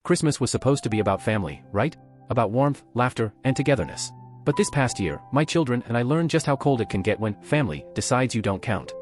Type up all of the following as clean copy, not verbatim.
Christmas was supposed to be about family, right? About warmth, laughter, and togetherness. But this past year, my children and I learned just how cold it can get when family decides you don't count.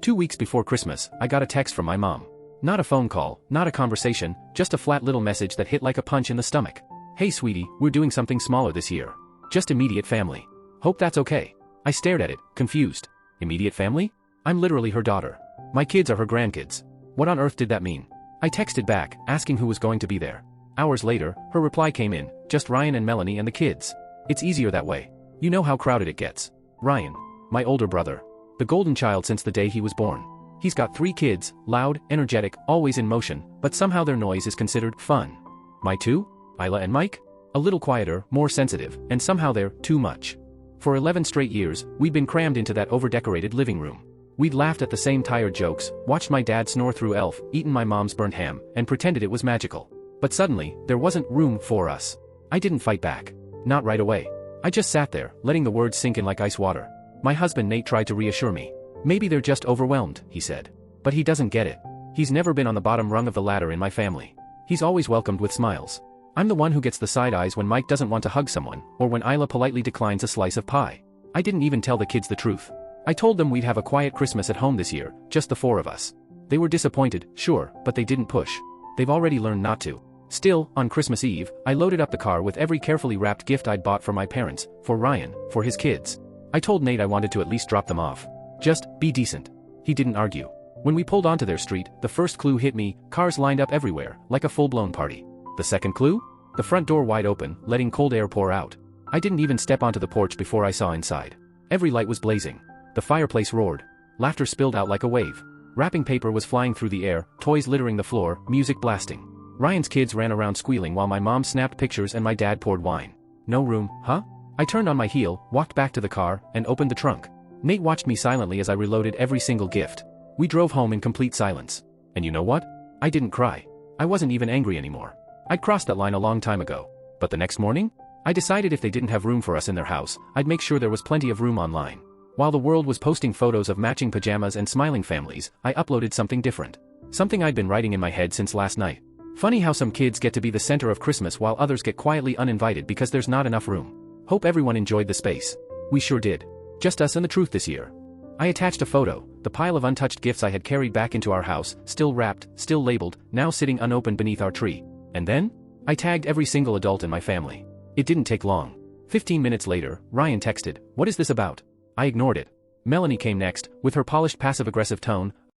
2 weeks before Christmas, I got a text from my mom. Not a phone call, not a conversation, just a flat little message that hit like a punch in the stomach. Hey sweetie, we're doing something smaller this year. Just immediate family. Hope that's okay. I stared at it, confused. Immediate family? I'm literally her daughter. My kids are her grandkids. What on earth did that mean? I texted back, asking who was going to be there. Hours later, her reply came in, just Ryan and Melanie and the kids. It's easier that way. You know how crowded it gets. Ryan, my older brother. The golden child since the day he was born. He's got 3 kids, loud, energetic, always in motion, but somehow their noise is considered fun. My 2? Isla and Mike? A little quieter, more sensitive, and somehow they're too much. For 11 straight years, we'd been crammed into that over-decorated living room. We'd laughed at the same tired jokes, watched my dad snore through Elf, eaten my mom's burnt ham, and pretended it was magical. But suddenly, there wasn't room for us. I didn't fight back. Not right away. I just sat there, letting the words sink in like ice water. My husband Nate tried to reassure me. Maybe they're just overwhelmed, he said. But he doesn't get it. He's never been on the bottom rung of the ladder in my family. He's always welcomed with smiles. I'm the one who gets the side eyes when Mike doesn't want to hug someone, or when Isla politely declines a slice of pie. I didn't even tell the kids the truth. I told them we'd have a quiet Christmas at home this year, just the 4 of us. They were disappointed, sure, but they didn't push. They've already learned not to. Still, on Christmas Eve, I loaded up the car with every carefully wrapped gift I'd bought for my parents, for Ryan, for his kids. I told Nate I wanted to at least drop them off. Just, be decent. He didn't argue. When we pulled onto their street, the first clue hit me, cars lined up everywhere, like a full-blown party. The second clue? The front door wide open, letting cold air pour out. I didn't even step onto the porch before I saw inside. Every light was blazing. The fireplace roared. Laughter spilled out like a wave. Wrapping paper was flying through the air, toys littering the floor, music blasting. Ryan's kids ran around squealing while my mom snapped pictures and my dad poured wine. No room, huh? I turned on my heel, walked back to the car, and opened the trunk. Nate watched me silently as I reloaded every single gift. We drove home in complete silence. And you know what? I didn't cry. I wasn't even angry anymore. I'd crossed that line a long time ago. But the next morning? I decided if they didn't have room for us in their house, I'd make sure there was plenty of room online. While the world was posting photos of matching pajamas and smiling families, I uploaded something different. Something I'd been writing in my head since last night. Funny how some kids get to be the center of Christmas while others get quietly uninvited because there's not enough room. Hope everyone enjoyed the space. We sure did. Just us and the truth this year. I attached a photo, the pile of untouched gifts I had carried back into our house, still wrapped, still labeled, now sitting unopened beneath our tree. And then? I tagged every single adult in my family. It didn't take long. 15 minutes later, Ryan texted, "What is this about?" I ignored it. Melanie came next, with her polished passive-aggressive tone,